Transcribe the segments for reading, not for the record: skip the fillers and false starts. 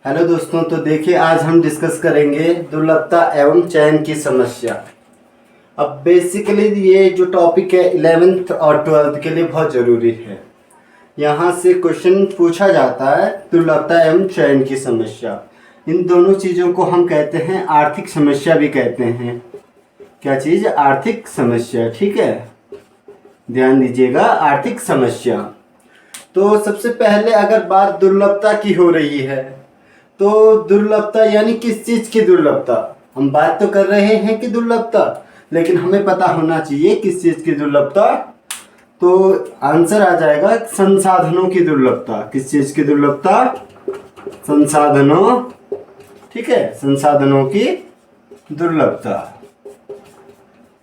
Hello दोस्तों, तो देखिए आज हम डिस्कस करेंगे दुर्लभता एवं चयन की समस्या। अब बेसिकली ये जो टॉपिक है 11th और 12th के लिए बहुत ज़रूरी है। यहाँ से क्वेश्चन पूछा जाता है दुर्लभता एवं चयन की समस्या। इन दोनों चीज़ों को हम कहते हैं आर्थिक समस्या भी कहते हैं। क्या चीज़? आर्थिक समस्या। ठीक है, ध्यान दीजिएगा, आर्थिक समस्या। तो सबसे पहले अगर बात दुर्लभता की हो रही है तो दुर्लभता यानी किस चीज़ की दुर्लभता? हम बात तो कर रहे हैं कि दुर्लभता, लेकिन हमें पता होना चाहिए किस चीज़ की दुर्लभता। तो आंसर आ जाएगा संसाधनों की दुर्लभता। किस चीज़ की दुर्लभता? संसाधनों। ठीक है, संसाधनों की दुर्लभता।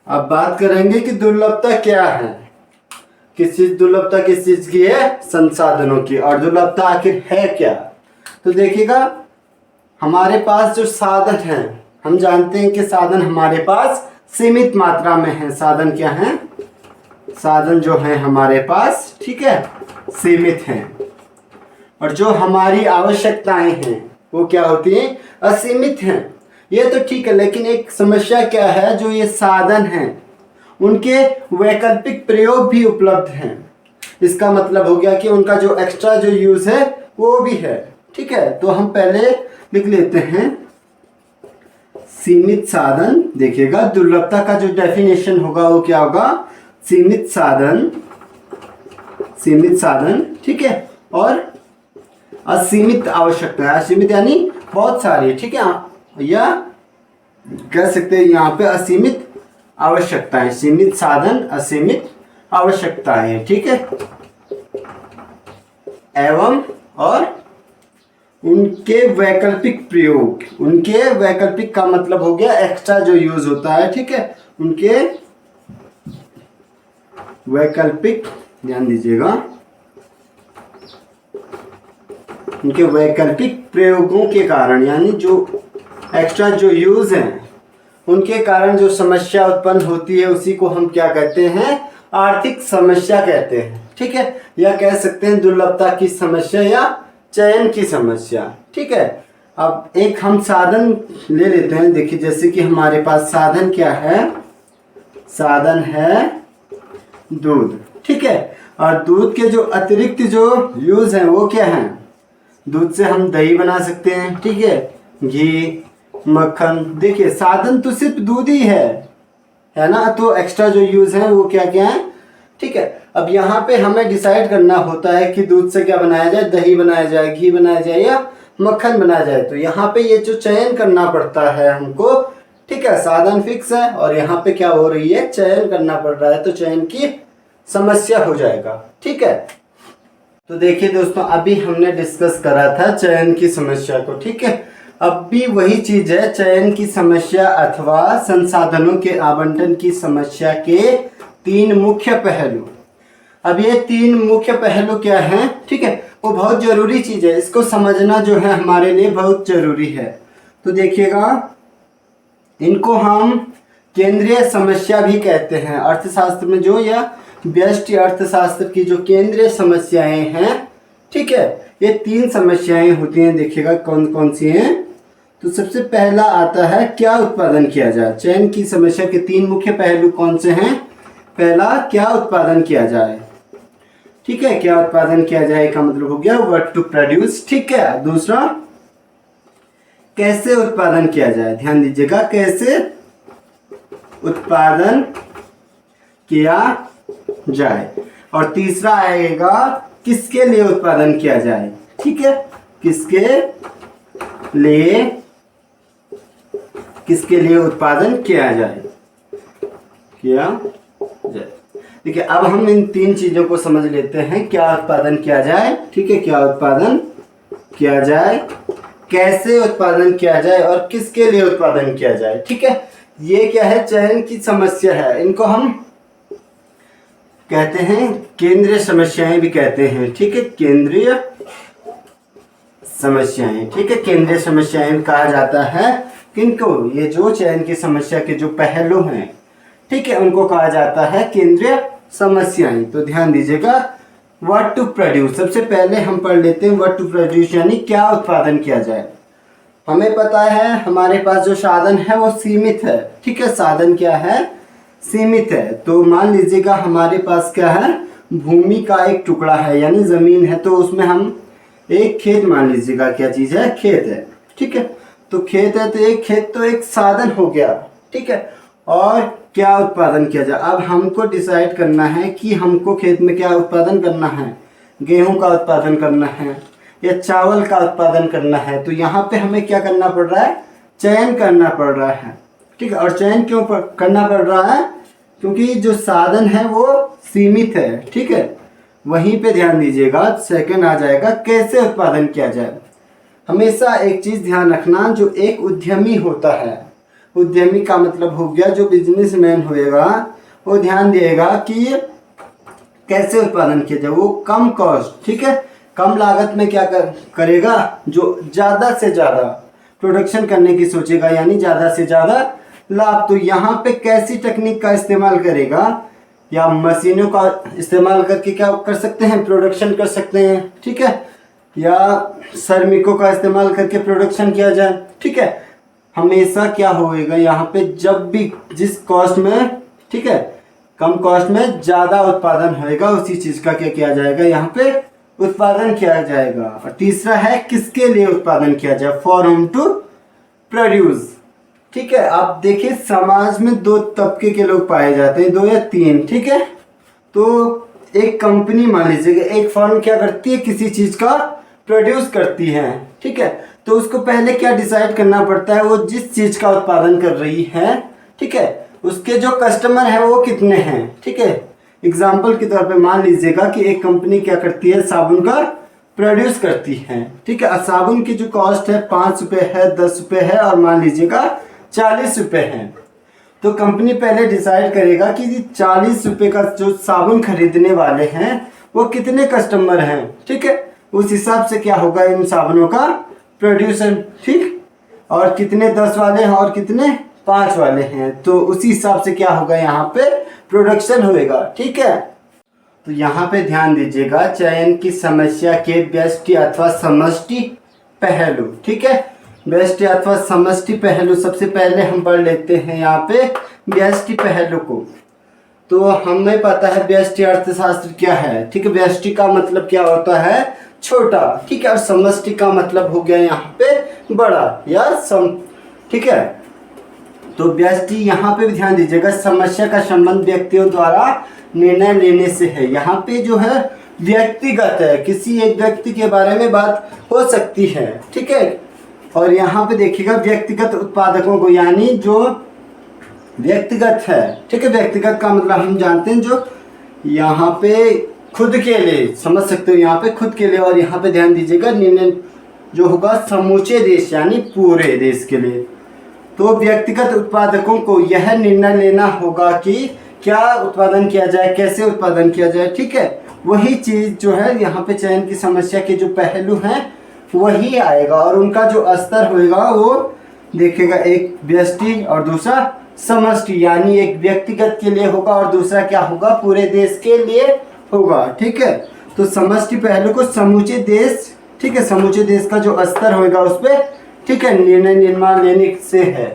अब बात करेंगे कि दुर्लभता क्या है। किस चीज़ दुर्लभता किस चीज़ की है? संसाधनों की। और दुर्लभता आखिर है क्या? तो देखिएगा, हमारे पास जो साधन हैं, हम जानते हैं कि साधन हमारे पास सीमित मात्रा में है। साधन क्या हैं? साधन जो हैं हमारे पास, ठीक है, सीमित हैं। और जो हमारी आवश्यकताएं हैं वो क्या होती हैं? असीमित हैं। ये तो ठीक है, लेकिन एक समस्या क्या है, जो ये साधन हैं उनके वैकल्पिक प्रयोग भी उपलब्ध हैं। इसका मतलब हो गया कि उनका जो एक्स्ट्रा जो यूज़ है वो भी है। ठीक है, तो हम पहले लिख लेते हैं सीमित साधन। देखिएगा, दुर्लभता का जो डेफिनेशन होगा वो क्या होगा? सीमित साधन, सीमित साधन, ठीक है, और असीमित आवश्यकता। असीमित यानी बहुत सारी, ठीक है, या कह सकते हैं यहाँ पे असीमित आवश्यकताएं। सीमित साधन, असीमित आवश्यकताएं, ठीक है, एवं और उनके वैकल्पिक प्रयोग। उनके वैकल्पिक का मतलब हो गया एक्स्ट्रा जो यूज होता है, ठीक है, उनके वैकल्पिक, ध्यान दीजिएगा, उनके वैकल्पिक प्रयोगों के कारण, यानी जो एक्स्ट्रा जो यूज हैं उनके कारण जो समस्या उत्पन्न होती है उसी को हम क्या कहते हैं? आर्थिक समस्या कहते हैं। ठीक है, या कह सकते हैं दुर्लभता की समस्या या चयन की समस्या। ठीक है, अब एक हम साधन ले लेते हैं। देखिए, जैसे कि हमारे पास साधन क्या है? साधन है दूध। ठीक है, और दूध के जो अतिरिक्त जो यूज हैं वो क्या हैं? दूध से हम दही बना सकते हैं, ठीक है, घी, मक्खन। देखिए, साधन तो सिर्फ दूध ही है ना, तो एक्स्ट्रा जो यूज है वो क्या क्या है? ठीक है, अब यहाँ पे हमें डिसाइड करना होता है कि दूध से क्या बनाया जाए? दही बनाया जाए, घी बनाया जाए या मक्खन बनाया जाए। तो यहाँ पे ये जो चयन करना पड़ता है हमको, ठीक है, साधन फिक्स है और यहाँ पे क्या हो रही है? चयन करना पड़ रहा है, तो चयन की समस्या हो जाएगा। ठीक है, तो देखिए दोस्तों, अभी हमने डिस्कस करा था चयन की समस्या को। ठीक है, अब भी वही चीज है, चयन की समस्या अथवा संसाधनों के आवंटन की समस्या के तीन मुख्य पहलू। अब ये तीन मुख्य पहलू क्या हैं? ठीक है, वो बहुत जरूरी चीज है, इसको समझना जो है हमारे लिए बहुत जरूरी है। तो देखिएगा, इनको हम केंद्रीय समस्या भी कहते हैं अर्थशास्त्र में, जो या व्यष्टि अर्थशास्त्र की जो केंद्रीय समस्याएं हैं। ठीक है, ये तीन समस्याएं होती हैं। देखिएगा कौन कौन सी हैं। तो सबसे पहला आता है क्या उत्पादन किया जाए। चयन की समस्या के तीन मुख्य पहलू कौन से हैं? पहला, क्या उत्पादन किया जाए। ठीक है, क्या उत्पादन किया जाए का मतलब हो गया व्हाट टू प्रोड्यूस। ठीक है, दूसरा, कैसे उत्पादन किया जाए। ध्यान दीजिएगा, कैसे उत्पादन किया जाए। और तीसरा आएगा किसके लिए उत्पादन किया जाए। ठीक है, किसके लिए उत्पादन किया जाए। देखिए, अब हम इन तीन चीजों को समझ लेते हैं। क्या उत्पादन किया जाए, ठीक है, क्या उत्पादन किया जाए, कैसे उत्पादन किया जाए और किसके लिए उत्पादन किया जाए। ठीक है, ये क्या है? चयन की समस्या है। इनको हम कहते हैं केंद्रीय समस्याएं भी कहते हैं। ठीक है, केंद्रीय समस्याएं। ठीक है, केंद्रीय समस्याएं कहा जाता है किनको? ये जो चयन की समस्या के जो पहलू हैं, ठीक है, उनको कहा जाता है केंद्रीय समस्याएं। तो ध्यान दीजिएगा, व्हाट टू प्रोड्यूस। सबसे पहले हम पढ़ लेते हैं व्हाट टू प्रोड्यूस यानी क्या उत्पादन किया जाए। हमें पता है हमारे पास जो साधन है वो सीमित है, ठीक है। साधन क्या है, सीमित है। तो मान लीजिएगा हमारे पास क्या है, भूमि का एक टुकड़ा है यानी ज़मीन है, तो उसमें हम एक खेत, मान लीजिएगा क्या चीज़ है, खेत है, ठीक है। तो खेत है तो एक खेत तो एक साधन हो गया, ठीक है। और क्या उत्पादन किया जाए, अब हमको डिसाइड करना है कि हमको खेत में क्या उत्पादन करना है, गेहूं का उत्पादन करना है या चावल का उत्पादन करना है। तो यहाँ पे हमें क्या करना पड़ रहा है, चयन करना पड़ रहा है, ठीक है। और चयन क्यों करना पड़ रहा है, क्योंकि जो साधन है वो सीमित है, ठीक है। वहीं पे ध्यान दीजिएगा, सेकंड आ जाएगा कैसे उत्पादन किया जाए। हमेशा एक चीज़ ध्यान रखना, जो एक उद्यमी होता है, उद्यमी का मतलब हो गया जो बिजनेसमैन होएगा, वो ध्यान देगा कि कैसे उत्पादन किया जाए। वो कम कॉस्ट, ठीक है, कम लागत में क्या करेगा, जो ज़्यादा से ज़्यादा प्रोडक्शन करने की सोचेगा यानी ज़्यादा से ज़्यादा लाभ। तो यहाँ पे कैसी टेक्निक का इस्तेमाल करेगा, या मशीनों का इस्तेमाल करके क्या कर सकते हैं, प्रोडक्शन कर सकते हैं, ठीक है, या श्रमिकों का इस्तेमाल करके प्रोडक्शन किया जाए, ठीक है। हमेशा क्या होएगा यहाँ पे, जब भी जिस कॉस्ट में, ठीक है, कम कॉस्ट में ज़्यादा उत्पादन होएगा उसी चीज़ का क्या किया जाएगा, यहाँ पे उत्पादन किया जाएगा। और तीसरा है किसके लिए उत्पादन किया जाए, फॉर होम टू प्रोड्यूस, ठीक है। आप देखिए समाज में दो तबके के लोग पाए जाते हैं, दो या तीन, ठीक है। तो एक कंपनी मान लीजिए, एक फर्म क्या करती है, किसी चीज़ का प्रोड्यूस करती है, ठीक है। तो उसको पहले क्या डिसाइड करना पड़ता है, वो जिस चीज़ का उत्पादन कर रही है, ठीक है, उसके जो कस्टमर हैं वो कितने हैं, ठीक है। एग्जाम्पल के तौर पे मान लीजिएगा कि एक कंपनी क्या करती है, साबुन का प्रोड्यूस करती है, ठीक है। साबुन की जो कॉस्ट है 5 रुपये है, 10 रुपये है और मान लीजिएगा 40 रुपये है। तो कंपनी पहले डिसाइड करेगा कि 40 रुपये का जो साबुन खरीदने वाले हैं वो कितने कस्टमर हैं, ठीक है। उस हिसाब से क्या होगा इन साबुनों का प्रोड्यूसन, ठीक, और कितने 10 वाले हैं और कितने 5 वाले हैं, तो उसी हिसाब से क्या होगा यहाँ पे प्रोडक्शन होएगा, ठीक है। तो यहाँ पे ध्यान दीजिएगा, चयन की समस्या के व्यष्टि अथवा समष्टि पहलू, ठीक है। व्यष्टि अथवा समष्टि पहलू सबसे पहले हम पढ़ लेते हैं यहाँ पे व्यष्टि पहलू को। तो हमें पता है व्यष्टि अर्थशास्त्र क्या है, ठीक है। व्यष्टि का मतलब क्या होता है, छोटा, ठीक है, और समष्टि का मतलब हो गया यहाँ पे बड़ा या सम, ठीक है। तो व्यष्टि यहाँ पे भी ध्यान दीजिएगा, समस्या का संबंध व्यक्तियों द्वारा निर्णय लेने से है। यहाँ पे जो है व्यक्तिगत है, किसी एक व्यक्ति के बारे में बात हो सकती है, ठीक है। और यहाँ पे देखिएगा व्यक्तिगत उत्पादकों को, यानी जो व्यक्तिगत है, ठीक है। व्यक्तिगत का मतलब हम जानते हैं जो यहाँ पे खुद के लिए, समझ सकते हो यहाँ पे खुद के लिए। और यहाँ पे ध्यान दीजिएगा निर्णय जो होगा समूचे देश यानी पूरे देश के लिए। तो व्यक्तिगत उत्पादकों को यह निर्णय लेना होगा कि क्या उत्पादन किया जाए, कैसे उत्पादन किया जाए, ठीक है। वही चीज़ जो है यहाँ पे चयन की समस्या के जो पहलू हैं वही आएगा, और उनका जो स्तर होएगा वो देखेगा, एक व्यष्टि और दूसरा समष्टि, यानी एक व्यक्तिगत के लिए होगा और दूसरा क्या होगा, पूरे देश के लिए होगा, ठीक है। तो समष्टि पहलू को समूचे देश, ठीक है, समूचे देश का जो स्तर होएगा उस पर, ठीक है, निर्णय निर्माण लेने से है।